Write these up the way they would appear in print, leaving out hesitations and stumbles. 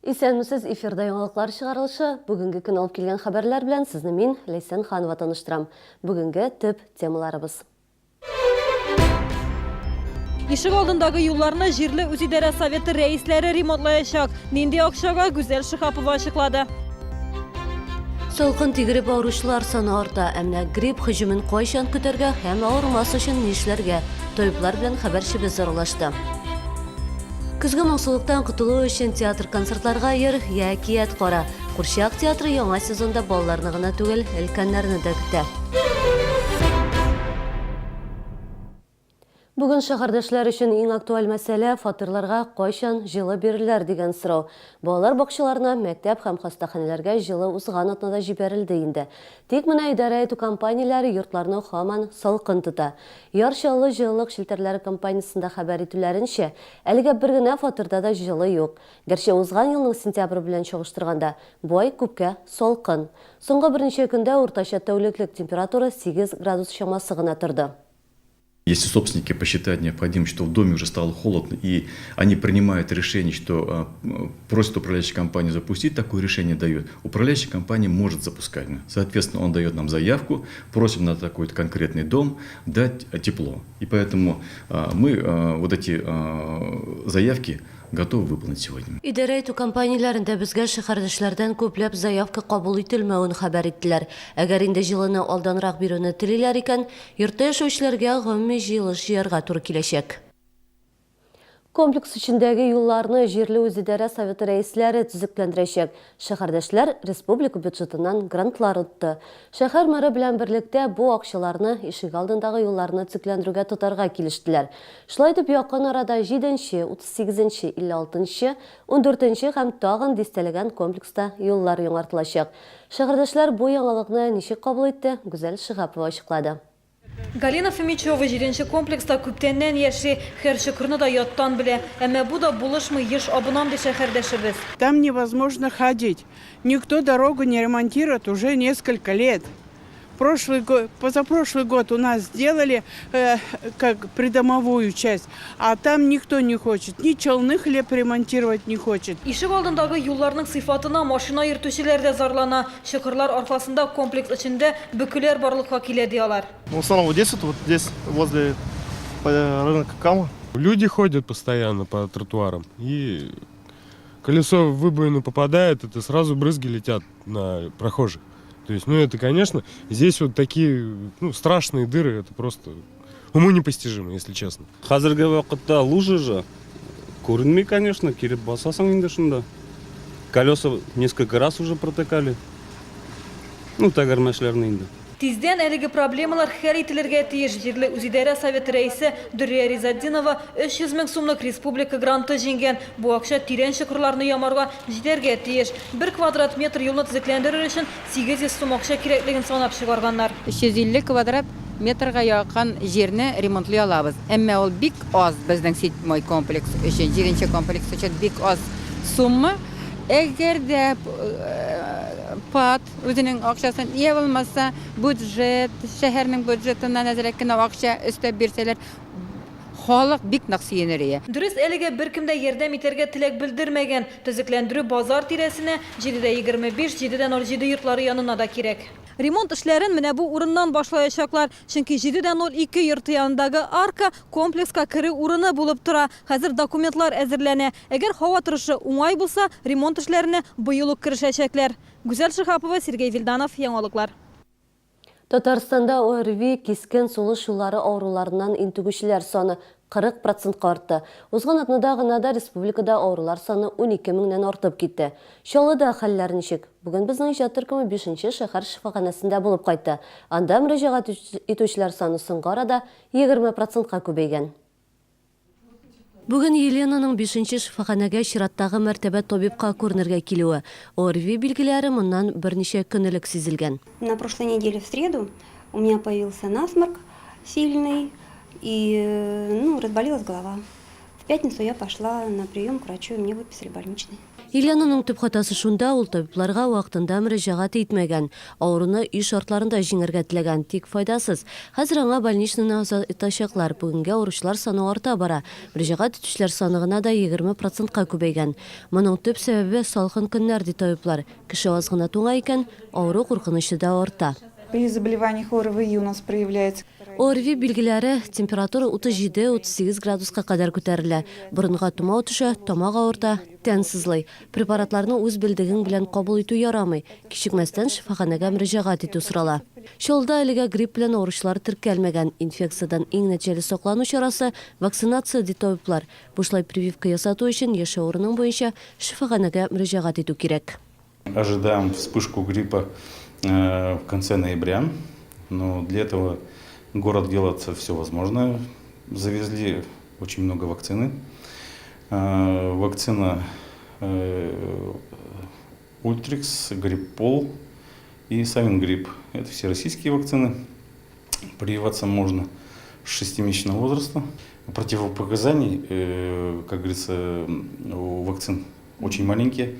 Исәнмесез, эфирда яңалыклар чыгарылышы. Бүгенге көн алып килгән хәбәрләр белән сезне мин, Ләйсән Ханова, таныштырам. Бүгенге төп темаларыбыз. Ишек алдындагы юлларны җирле үзидарә советы рәисләре ремонтлаячак. Нинди акчага Гүзәл Шихапова ачыклады. Салкын тигрип авыручылар саны арта, әмма грипп һөҗүмен кайчан көтәргә һәм авырмас өчен нишләргә? Табиблар белән хәбәрчебез аралашты. Көзге моңсулыктан кутылу өчен театр-концертларга йөр, яки кара. Курчак театры яңа сезонда балаларны гына түгел, өлкәннәрне дә көтә. Бүген шәһәрдәшләр өчен иң актуаль мәсьәлә фатирларга кайчан җылы биреләр дигән сорау. Балалар бакчаларына, мәктәп һәм хастаханәләргә җылы узган атнада җибәрелде инде. Тик менә идарә итү компанияләре йортларны һаман салкын тота. Ярчаллы җылылык шелтәрләре компаниясендә хәбәр итүләренчә, әлегә бер генә фатирда да җылы юк. Гәрчә узган елның сентябрь белән чагыштырганда, бу ай күпкә салкын. Соңгы берничә көндә уртача тәүлеклек температура 8 градус чамасы гына торды. Если собственники посчитают необходимым, что в доме уже стало холодно, и они принимают решение, что просят управляющую компанию запустить, такое решение дает, управляющая компания может запускать. Соответственно, он дает нам заявку, просим на такой конкретный дом дать тепло. И поэтому мы вот эти заявки готовы выполнить сегодня. Идарә итү компанияләрендә безгә шәһәрдәшләрдән күпләп заявка кабул ителмәвен хәбәр иттеләр. Әгәр инде җылыны алданрак бирүне телиләр икән, йортта яшәүчеләргә гомуми җыелыш җыярга туры киләчәк. Комплекс içindәге юлларны җирле үзидарә советы рәисләре төзекләндерәчәк. Шәһәрдәшләр республика бюджетыннан грантлар утты. Шәһәр мэры белән берлектә бу акчаларны ишек алдындагы юлларны төзекләндерүгә тотарга килештеләр. Шулай дип, якын арада 7-нче, 38-нче, 56-нче, 14-нче һәм тагын дистәләгән комплекста юллар яңартылачак. Шәһәрдәшләр бу яңалыкны ничек кабул итте? Гүзәл Шихапова ачыклады. Галина Фомичева җиренче комплекста күптәннән яши, һәр шөкерне да яттан белә. Әмма бу да булышмый, еш абынам ди шәһәрдәшебез. Там невозможно ходить. Никто дорогу не ремонтирует уже несколько лет. Позапрошлый год у нас сделали как придомовую часть, а там никто не хочет. Ни челны хлеб ремонтировать не хочет. Ишек алдындагы юлларның сыйфатына машина йөртүчеләр дә зарлана. Шөкерләр аркасында комплекс эчендә бөкеләр барлыкка килә диялар. В основном вот здесь, возле рынка Кама. Люди ходят постоянно по тротуарам, и колесо в выбоину попадает, это сразу брызги летят на прохожих. То есть, это, конечно, здесь вот такие страшные дыры, это просто уму непостижимо, если честно. Хәзерге вакытта лужа же күренми, конечно, кирип басасың инде шунда. Колеса несколько раз уже протыкали. Тәгәрмәчләрне инде. Тиздән әлеге проблемалар хәл ителергә тиеш. Җирле үзидарә советы рәисе Дүрия Ризаддинова 300 мең сумлык республика гранты җиңгән. Бу акча тирән чокырларны ямарга җитәргә тиеш. 1 квадрат метр юлны төзекләндерер өчен 800 сум акча кирәклеген санап чыгарганнар. 350 квадрат метрга якын җирне ремонтлый алабыз. Әмма ул бик аз безнең 7 комплекс өчен, 7-нче комплекс өчен бик аз сумма. Әгәр дә пат үзенең акчасын ия булмаса, бюджет, шәһәрнең бюджетыннан әзрәк кенә акча өстәп бирсәләр, халык бик нык сөенер. Дөрес, әлегә беркем дә ярдәм итәргә теләк белдермәгән. Төзекләндерү базар тирәсенә 7-25, 7-07 йортлары янына да кирәк. Ремонт эшләрен менә бу урыннан башлаячаклар, чөнки 7-02 йорты янындагы арка комплекска керү урыны булып тора. Хәзер документлар әзерләнә. Әгәр һава торышы уңай булса, ремонт эшләренә быел ук кирешәчәкләр. Гүзәл Шихапова, Сергей Вильданов, яңалыклар. Татарстанда ОРВИ кискен сулыш юллары авыруларыннан интегүчеләр саны 40% артты. Узган атнада гына да республикада авырулар саны 12 меңнән артып китте. Чаллыда хәлләр ничек? Бүген безнең иҗат төркеме 5-нче шәһәр шифаханәсендә булып кайтты. Анда мөрәҗәгать итүчеләр саны соңгы арада 20%-ка күбәйгән. Бүген Еленаның 5-нче шифаханәгә чираттагы мәртәбә табибка күренергә килүе. ОРВИ билгеләре моннан берничә көн элек сизелгән. На прошлой неделе в среду у меня появился насморк сильный и разболелась голова. В пятницу я пошла на прием к врачу, и мне выписали больничный. Ильянаның төп хатасы шунда, ул табибларга вакытында мөрәҗәгать итмәгән, авыруны үй шартларында җиңәргә теләгән, тик файдасыз. Хәзер аңа больничныйны азат итәчәкләр. Бүгенгә авыручылар саны арта бара. Мөрәҗәгать итүчеләр саны гына да 20%-ка күбәйгән. Моның төп сәбәбе салкын көннәр ди табиблар. Кеше аз гына туңа икән, авыру куркынычы да арта. При заболеваниях ОРВИ у нас проявляется. ОРВИ билгеләре температура 37-38 градуска кадәр күтәрелә. Борынга тумау төшә, тамак авырта, тән сызлый. Препаратларны үз белдегең белән кабул итү ярамый. Кичекмәстән шифаханәгә мөрәҗәгать итү сорала. Шулда әлегә грипп белән авыручылар теркәлмәгән. Инфекциядан иң нәтиҗәле саклану чарасы вакцинация ди табиблар. Бушлай прививка ясату өчен яшәү урының буенча шифаханәгә мөрәҗәгать итү кирәк. Ожидаем вспышку гриппа в конце ноября, но для этого город делает все возможное. Завезли очень много вакцины. Вакцина Ультрикс, Гриппол и Савингрипп. Это все российские вакцины. Прививаться можно с 6-месячного возраста. Противопоказаний, как говорится, у вакцин очень маленькие.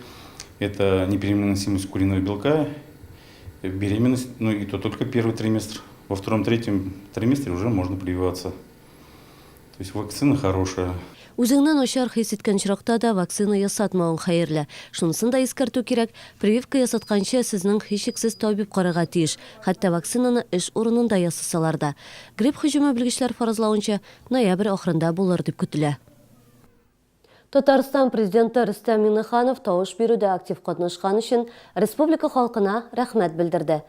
Это непереносимость куриного белка, беременность, ну и то только первый триместр. Во втором-третьем триместре уже можно прививаться. То есть вакцина хорошая. Үзеңнән начар хис иткән чиракта да вакцина ясатмауың хәерле. Шунысын да искәртү кирәк. Прививка ясатканчы сезнең һичшиксез табиб карарга тиеш. Хәтта вакцинаны эш урынында ясасалар да. Грипп һөҗүме белгечләр фаразлавынча ноябрь ахырында булыр дип көтелә. Татарстан президенты Рөстәм Миңнеханов тавыш бирүдә актив катнашкан өчен республика халкына рәхмәт белдерде.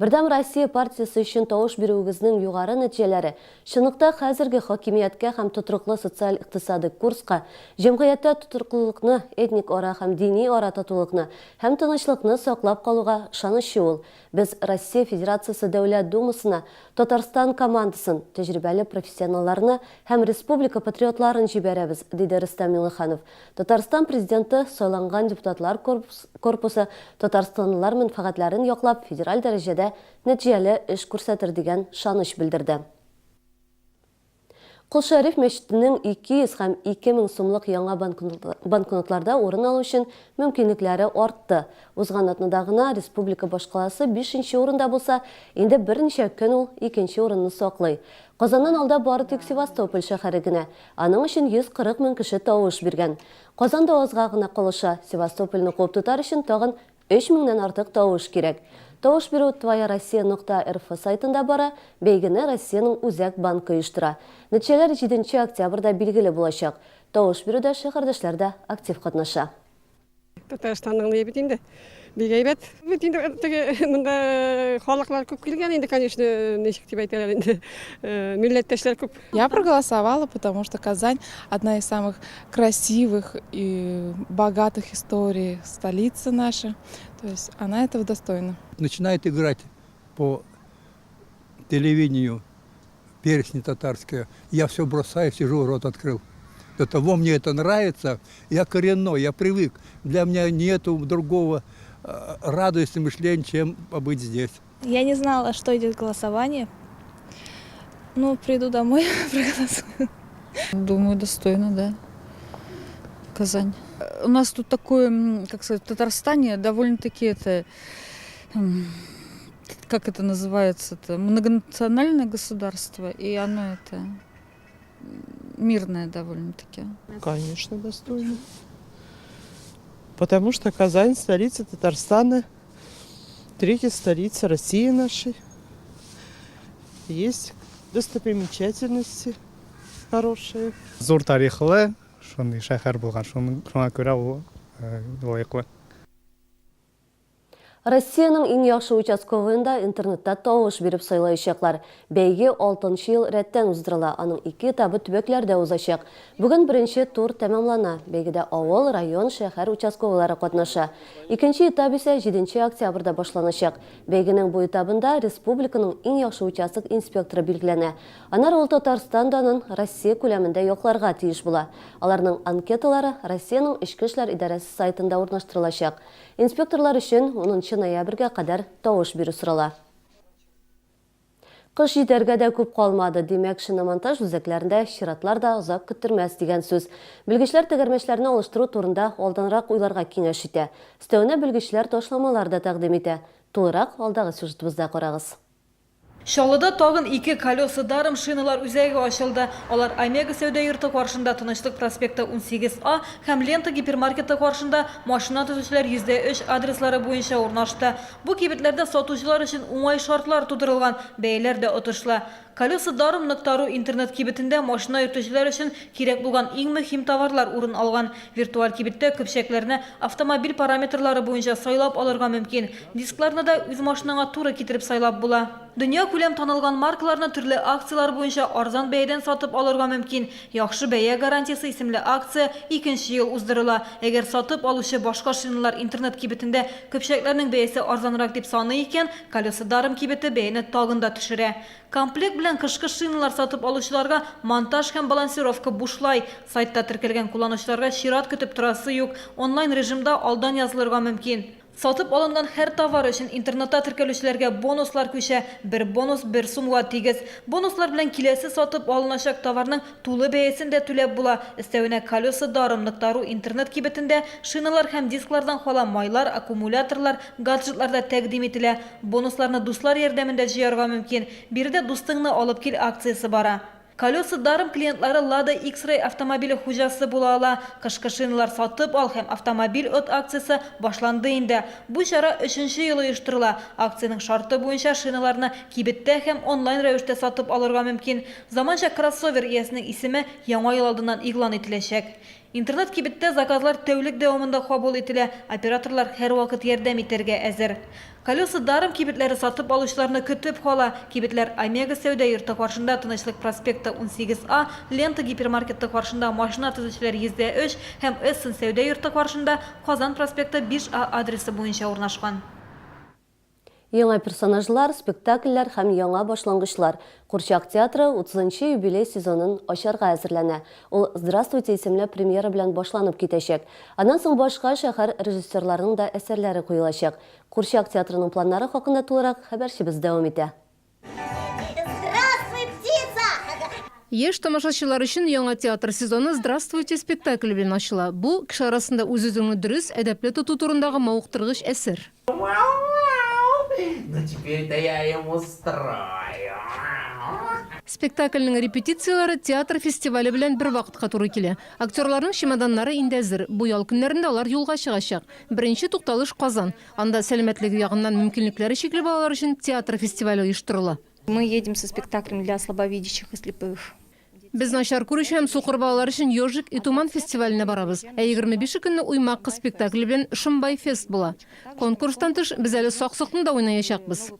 Бердәм Россия партиясы өчен тавыш бирүегезнең югары нәтиҗәләре чынлыкта хәзерге хакимияткә һәм тотрыклы социаль-икътисади курска, җәмгыятьтә тотрыклылыкны, этник ара һәм дини ара татулыкны һәм тынычлыкны саклап калуга ышанычы ул. Без Россия Федерациясе Дәүләт Думасына Татарстан командасын, тәҗрибәле профессионалларны һәм республика патриотларын җибәрәбез, диде Рөстәм Миңнеханов. Татарстан президенты сайланган депутатлар корпусы Татарстанлылар мәнфәгатьләрен яклап федераль дәрәҗәдә нәтиҗәле эш күрсәтер дигән шаныч белдерде. Кол Шәриф мәчетенең 200 һәм 2000 сумлык яңа банкнотларда урын алу өчен мөмкинлекләре артты. Узган атнада гына республика башкаласы 5нче урында булса, инде берничә көн ул 2нче урынны саклый. Казаннан алда бары тик Севастополь шәһәре генә. Аның өчен 140 мең кеше тавыш биргән. Казанда азга гына калыша. Севастопольне куып тотар өчен тагын 3000ннән артык тавыш кирәк. Тавыш бирү твояроссия.рф сайтында бара, бәйгене Россиянең Үзәк банкы оештыра. Нәтиҗәләр 7 октябрьдә билгеле булачак. Тавыш бирүдә шәһәрдәшләр дә актив катнаша. Татарстанның не бит инде? Бик әйбәт. Бит инде монда халыклар күп килгән инде, конечно, ничек дип әйтәләр инде. Милләттәшләр күп. Я проголосовала, потому что Казань одна из самых красивых и богатых историй столицы наша. То есть она этого достойна. Начинает играть по телевидению песни татарские. Я все бросаю, сижу, рот открыл. До того мне это нравится. Я коренной, я привык. Для меня нету другого радости мышления, чем побыть здесь. Я не знала, что идет голосование. Ну, приду домой, проголосую. Думаю, достойно, да. Казань. У нас тут такое, как сказать, в Татарстане довольно-таки это, как это называется, это многонациональное государство, и оно это мирное довольно-таки. Конечно, достойно. Потому что Казань — столица Татарстана, третья столица России нашей. Есть достопримечательности хорошие. Зур тарихлы, шундый шәһәр булган, шуңа күрә ул лаеклы. Россиянең иң яхшы участковыйында интернетта тавыш биреп сайлаячаклар. Бәйге 6нчы ел рәттән уздырыла. Аның 2 этабы төбәкләрдә узачак. Бүген беренче тур тәмамлана. Бәйгедә авыл, район, шәһәр участковылары катнаша. Икенче этап исә 7 октябрьдә башланачак. Бәйгенең бу этабында республиканың иң яхшы участок инспекторы билгеләнә. Аннары ул Татарстандан Россия күләмендә якларга тиеш була. Аларның анкеталары Россиянең Ичке эшләр идарәсе сайтында урнаштырылачак. Инспекторлар өчен 10 ноябрьгә кадәр тавыш бирү сорала. Кыш җитәргә дә күп калмады. Демәк, шиномонтаж үзәкләрендә чиратлар да озак көттермәс дигән сүз. Белгечләр тегәрмәчләрне алыштыру турында алданрак уйларга киңәш итә. Өстәвенә белгечләр ташламалар да тәкъдим итә. Тулырак алдагы сюжетыбызда карагыз. Шалыда тагын 2 колеса дарым шиналар үзәге ачылды. Алар Омега сәүдә йорты каршында Тынычлык проспекты 18А һәм Лента гипермаркеты каршында машина төзүчеләр 103 адреслары буенча урнашты. Бу кибетләрдә сатучылар өчен уңай шартлар тудырылган, бәяләр дә отышлы. Колеса дарым.ру интернет кибетендә машина йөртүчеләр өчен кирәк булган иң мөһим товарлар урын алган. Виртуаль кибеттә көпчәкләрне автомобиль параметрлары буенча сайлап алырга мөмкин. Дискларны да үз машинаңа туры китереп сайлап була. Дөнья күләм танылган маркаларны төрле акциялар буенча арзан бәядән сатып алырга мөмкин. Яхшы бәя гарантиясе исемле акция 2нче ел уздырыла. Әгәр сатып алучы башка шиналар интернет кибетендә көпчәкләрнең бәясе арзанрак дип саный икән, колеса дарым кибете бәяне тагын да төшерә. Комплект белән кышкы шиналар сатып алучыларга монтаж һәм балансировка бушлай. Сайтта теркәлгән кулланучыларга чират көтеп торасы юк. Онлайн режимда алдан язылырга мөмкин. Сатып алынган һәр товар өчен интернетта теркәлүчеләргә бонуслар күчә. Бер бонус 1 сумга тигез. Бонуслар белән киләсе сатып алыначак товарның тулы бәясен дә түләп була. Өстәвенә колеса дарым.ру интернет кибетендә шиналар һәм дисклардан кала майлар, аккумуляторлар, гаджетлар да тәкъдим ителә. Бонусларны дуслар ярдәмендә җыярга мөмкин. Биредә дустыңны алып кил акциясе бара. Колеса дарым клиентлары Lada X-Ray автомобиле хуҗасы була ала. Кышкы шиналар сатып ал һәм автомобиль от акциясе башланды инде. Бу чара 3нче ел оештырыла. Акциянең шарты буенча шиналарны кибеттә һәм онлайн рәвештә сатып алырга мөмкин. Заманча кроссовер иясенең исеме яңа ел алдыннан игълан ителәчәк. Интернет кибеттә заказлар тәүлек дәвамында кабул ителә. Операторлар һәр вакыт ярдәм итәргә әзер. Колеса дарым кибетләре сатып алучыларны көтеп кала. Кибетләр Омега сәүдә йорты каршында Тынычлык проспекты 18А, Лента гипермаркеты каршында машина төзүчеләр 103 һәм Эссен сәүдә йорты каршында Казан проспекты 5А адресы буенча урнашкан. Яңа персонажлар, спектакльләр һәм яңа башлангычлар. Курчак театры 30нчы юбилей сезонын ачарга әзерләнә. Ул «Здравствуйте» исемле премьера белән башланып китәчәк. Аннан соң башка шәһәр режиссерларының да әсәрләре куелачак. Курчак театрының планнары хакында тулырак хәбәрчебез дәвам итә. Еш тамашачылар өчен яңа театр сезоны «Здравствуйте» спектакль белән ачыла. Бу кеше арасында үз-үзеңне дөрес, әдәпле тоту турындагы мавыктыргыч әсәр. Но теперь-то я ему устрою. Спектакльнең репетициялары театр фестивале белән бер вакытка туры килә. Актерларның чемоданнары инде әзер. Бу ял көннәрендә алар юлга чыгачак. Беренче тукталыш Казан. Анда сәламәтлеге ягыннан мөмкинлекләре чикле балалар өчен театр фестивале оештырыла. Мы едем со спектаклем для слабовидящих и слепых. Без начар күрүче һәм сукыр балалар өчен Ёжик и Туман фестиваленә барабыз. 25 көнне уймак спектакле белән Шымбай фест була. Конкурстан тыш без әле саксыкны да уйнаячакбыз.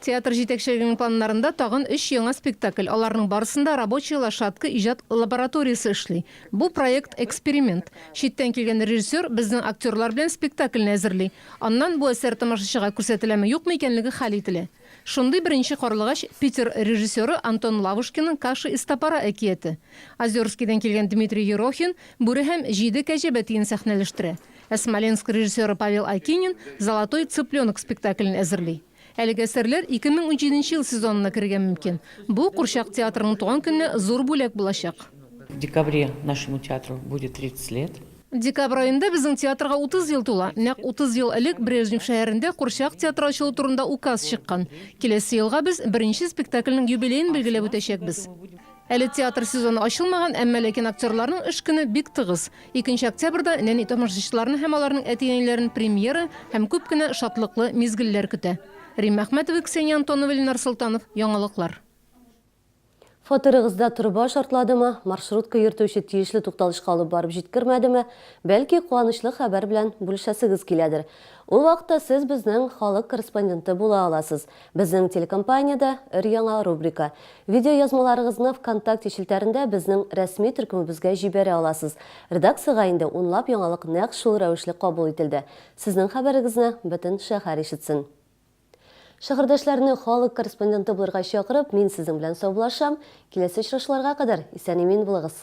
Театр җитәкчелегенең планнарында тагын 3 яңа спектакль. Аларның барысында рабочий лошадка иҗат лабораториясе эшли. Бу проект эксперимент. Читтән килгән режиссер безнең актерлар белән спектакльне әзерли. Аннан бу әсәр тамашачыга күрсәтеләме, юкмы икәнлеге хәл ителә. Шундый беренче карлыгач Питер режиссеры Антон Лавушкинның «Каша из топора» әкияте. Озерскийдән килгән Дмитрий Ерохин бүре һәм җиде кәҗә бәтиен сәхнәләштерә. Смоленск режиссеры Павел Акинин «Золотой цыпленок» спектаклен әзерли. Әлеге әсәрләр 2017 ел сезонына кергән мөмкин. Бу Курчак театрының туган көнне зур бүләк булачак. В декабре нашему театру будет 30 лет. Декабрь айында безнең театрга 30 ел тула. Нәкъ 30 ел элек Брежнев шәһәрендә Курчак театры ачылу турында указ чыккан. Киләсе елга без беренче спектакльнең юбилеен билгеләп үтәчәкбез. Әле театр сезоны ачылмаган, әмма ләкин актерларның эш көне бик тыгыз. 2 октябрьдә нәни тамашачыларны һәм аларның әти-әниләрен премьера һәм күп кенә шатлыклы мизгелләр көтә. Рим Әхмәтова, Ксения Антонова, Ленар Султанов, яңалыклар. Фатирыгызда турба шартладымы, маршрутка йөртүче тиешле тукталышка алып барып җиткермәдеме, бәлки куанычлы хәбәр белән бүлешәсегез киләдер. Ул вакытта сез безнең халык корреспонденты була аласыз. Безнең телекомпаниядә өр-яңа рубрика. Видео язмаларыгызны ВКонтакте челтәрендә безнең рәсми төркемебезгә җибәрә аласыз. Редакциягә инде унлап яңалык нәкъ шул рәвешле кабул ителде. Сезнең хәбәрегезне бөтен шәһәр ишетсен. Шәһәрдәшләрне халык корреспонденты булырга чакырып, мин сезнең белән саубуллашам. Киләсе очрашларга кадәр исән-имин булыгыз.